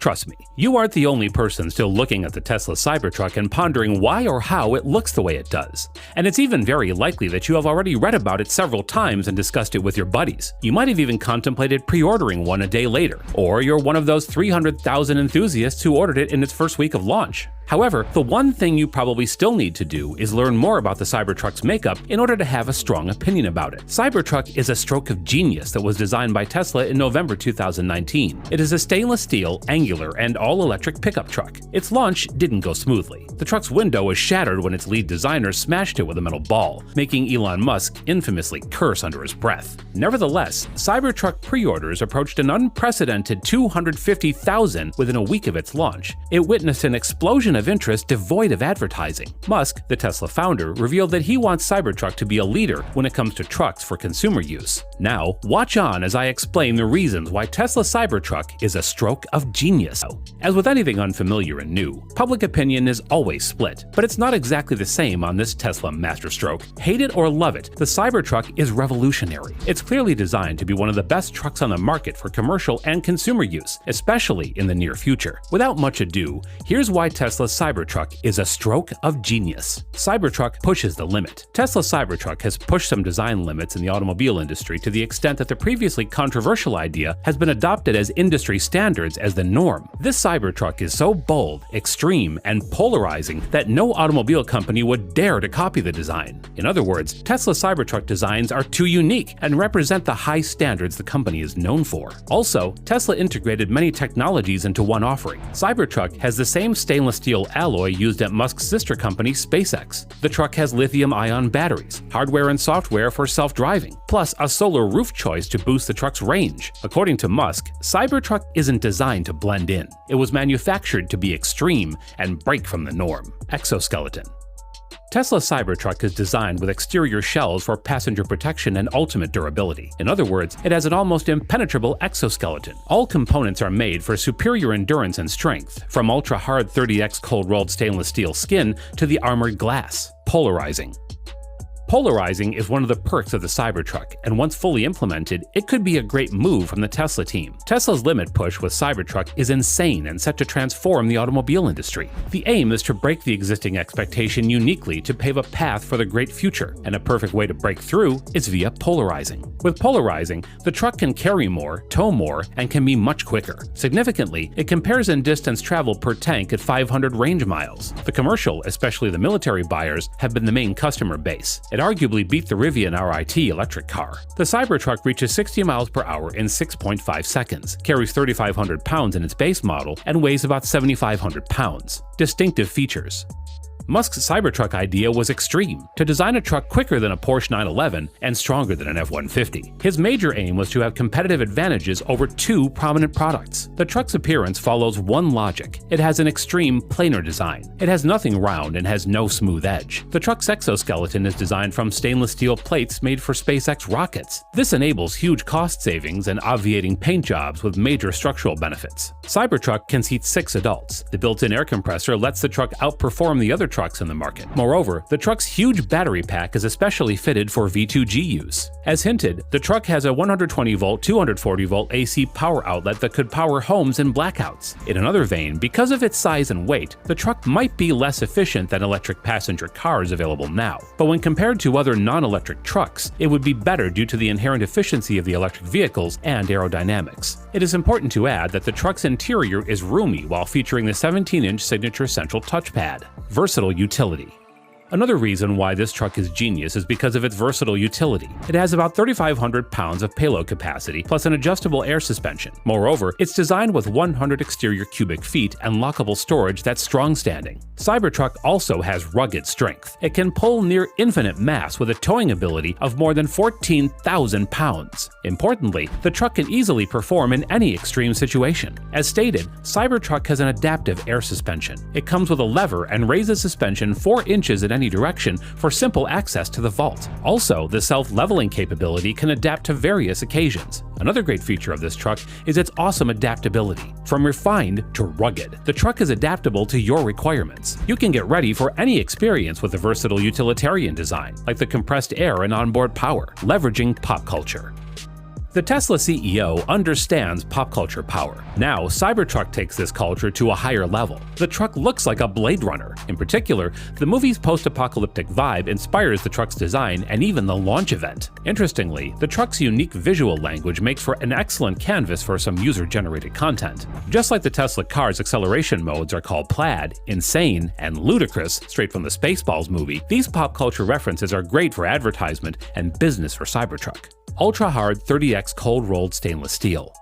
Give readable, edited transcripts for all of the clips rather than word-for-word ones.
Trust me, you aren't the only person still looking at the Tesla Cybertruck and pondering why or how it looks the way it does. And it's even very likely that you have already read about it several times and discussed it with your buddies. You might have even contemplated pre-ordering one a day later, or you're one of those 300,000 enthusiasts who ordered it in its first week of launch. However, the one thing you probably still need to do is learn more about the Cybertruck's makeup in order to have a strong opinion about it. Cybertruck is a stroke of genius that was designed by Tesla in November 2019. It is a stainless steel, angular, and all-electric pickup truck. Its launch didn't go smoothly. The truck's window was shattered when its lead designer smashed it with a metal ball, making Elon Musk infamously curse under his breath. Nevertheless, Cybertruck pre-orders approached an unprecedented 250,000 within a week of its launch. It witnessed an explosion of interest devoid of advertising. Musk, the Tesla founder, revealed that he wants Cybertruck to be a leader when it comes to trucks for consumer use. Now, watch on as I explain the reasons why Tesla Cybertruck is a stroke of genius. As with anything unfamiliar and new, public opinion is always split, but it's not exactly the same on this Tesla masterstroke. Hate it or love it, the Cybertruck is revolutionary. It's clearly designed to be one of the best trucks on the market for commercial and consumer use, especially in the near future. Without much ado, here's why Tesla Cybertruck is a stroke of genius. Cybertruck pushes the limit. Tesla Cybertruck has pushed some design limits in the automobile industry to the extent that the previously controversial idea has been adopted as industry standards as the norm. This Cybertruck is so bold, extreme, and polarizing that no automobile company would dare to copy the design. In other words, Tesla Cybertruck designs are too unique and represent the high standards the company is known for. Also, Tesla integrated many technologies into one offering. Cybertruck has the same stainless steel alloy used at Musk's sister company SpaceX. The truck has lithium-ion batteries, hardware and software for self-driving, plus a solar roof choice to boost the truck's range. According to Musk, Cybertruck isn't designed to blend in. It was manufactured to be extreme and break from the norm. Exoskeleton. Tesla Cybertruck is designed with exterior shells for passenger protection and ultimate durability. In other words, it has an almost impenetrable exoskeleton. All components are made for superior endurance and strength, from ultra-hard 30x cold-rolled stainless steel skin to the armored glass. Polarizing. Polarizing is one of the perks of the Cybertruck, and once fully implemented, it could be a great move from the Tesla team. Tesla's limit push with Cybertruck is insane and set to transform the automobile industry. The aim is to break the existing expectation uniquely to pave a path for the great future, and a perfect way to break through is via polarizing. With polarizing, the truck can carry more, tow more, and can be much quicker. Significantly, it compares in distance traveled per tank at 500 range miles. The commercial, especially the military buyers, have been the main customer base. It arguably beat the Rivian RIT electric car. The Cybertruck reaches 60 miles per hour in 6.5 seconds, carries 3,500 pounds in its base model, and weighs about 7,500 pounds. Distinctive features. Musk's Cybertruck idea was extreme, to design a truck quicker than a Porsche 911 and stronger than an F-150. His major aim was to have competitive advantages over two prominent products. The truck's appearance follows one logic. It has an extreme planar design. It has nothing round and has no smooth edge. The truck's exoskeleton is designed from stainless steel plates made for SpaceX rockets. This enables huge cost savings and obviating paint jobs with major structural benefits. Cybertruck can seat 6 adults. The built-in air compressor lets the truck outperform the other trucks in the market. Moreover, the truck's huge battery pack is especially fitted for V2G use. As hinted, the truck has a 120-volt, 240-volt AC power outlet that could power homes in blackouts. In another vein, because of its size and weight, the truck might be less efficient than electric passenger cars available now. But when compared to other non-electric trucks, it would be better due to the inherent efficiency of the electric vehicles and aerodynamics. It is important to add that the truck's interior is roomy while featuring the 17-inch signature central touchpad. Versatile utility. Another reason why this truck is genius is because of its versatile utility. It has about 3,500 pounds of payload capacity, plus an adjustable air suspension. Moreover, it's designed with 100 exterior cubic feet and lockable storage that's strong-standing. Cybertruck also has rugged strength. It can pull near infinite mass with a towing ability of more than 14,000 pounds. Importantly, the truck can easily perform in any extreme situation. As stated, Cybertruck has an adaptive air suspension. It comes with a lever and raises suspension 4 inches in any direction for simple access to the vault. Also, the self-leveling capability can adapt to various occasions. Another great feature of this truck is its awesome adaptability. From refined to rugged, the truck is adaptable to your requirements. You can get ready for any experience with a versatile utilitarian design, like the compressed air and onboard power, leveraging pop culture. The Tesla CEO understands pop culture power. Now, Cybertruck takes this culture to a higher level. The truck looks like a Blade Runner. In particular, the movie's post-apocalyptic vibe inspires the truck's design and even the launch event. Interestingly, the truck's unique visual language makes for an excellent canvas for some user-generated content. Just like the Tesla car's acceleration modes are called plaid, insane, and ludicrous, straight from the Spaceballs movie, these pop culture references are great for advertisement and business for Cybertruck. Ultra-hard 30x cold-rolled stainless steel.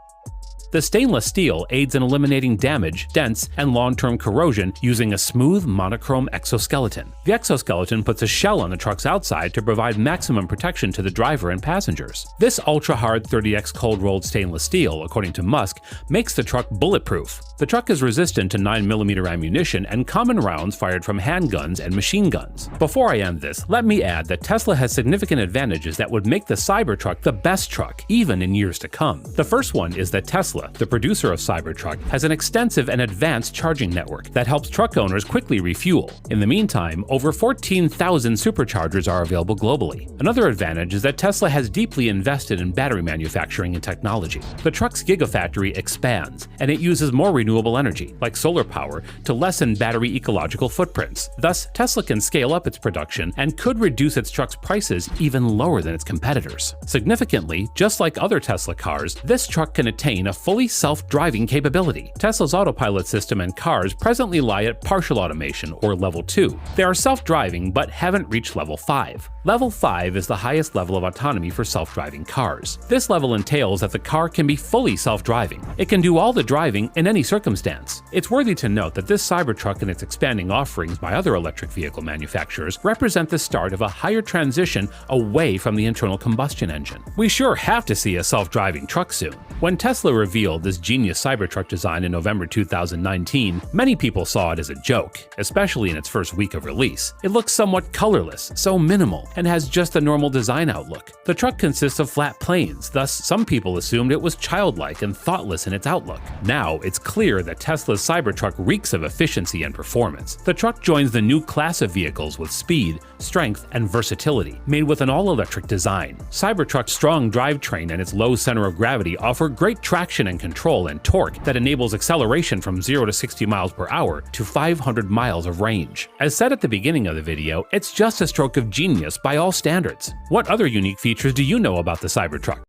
The stainless steel aids in eliminating damage, dents, and long-term corrosion using a smooth, monochrome exoskeleton. The exoskeleton puts a shell on the truck's outside to provide maximum protection to the driver and passengers. This ultra-hard 30x cold-rolled stainless steel, according to Musk, makes the truck bulletproof. The truck is resistant to 9mm ammunition and common rounds fired from handguns and machine guns. Before I end this, let me add that Tesla has significant advantages that would make the Cybertruck the best truck, even in years to come. The first one is that Tesla, the producer of Cybertruck, has an extensive and advanced charging network that helps truck owners quickly refuel. In the meantime, over 14,000 superchargers are available globally. Another advantage is that Tesla has deeply invested in battery manufacturing and technology. The truck's gigafactory expands, and it uses more renewable energy, like solar power, to lessen battery ecological footprints. Thus, Tesla can scale up its production and could reduce its truck's prices even lower than its competitors. Significantly, just like other Tesla cars, this truck can attain a fully self-driving capability. Tesla's autopilot system and cars presently lie at partial automation, or level 2. They are self-driving but haven't reached level 5. Level 5 is the highest level of autonomy for self-driving cars. This level entails that the car can be fully self-driving. It can do all the driving in any circumstance. It's worthy to note that this Cybertruck and its expanding offerings by other electric vehicle manufacturers represent the start of a higher transition away from the internal combustion engine. We sure have to see a self-driving truck soon. When Tesla revealed this genius Cybertruck design in November 2019, many people saw it as a joke, especially in its first week of release. It looks somewhat colorless, so minimal, and has just a normal design outlook. The truck consists of flat planes, thus some people assumed it was childlike and thoughtless in its outlook. Now, it's clear that Tesla's Cybertruck reeks of efficiency and performance. The truck joins the new class of vehicles with speed, strength, and versatility, made with an all-electric design. Cybertruck's strong drivetrain and its low center of gravity offer great traction and control and torque that enables acceleration from 0 to 60 miles per hour to 500 miles of range. As said at the beginning of the video, it's just a stroke of genius by all standards. What other unique features do you know about the Cybertruck?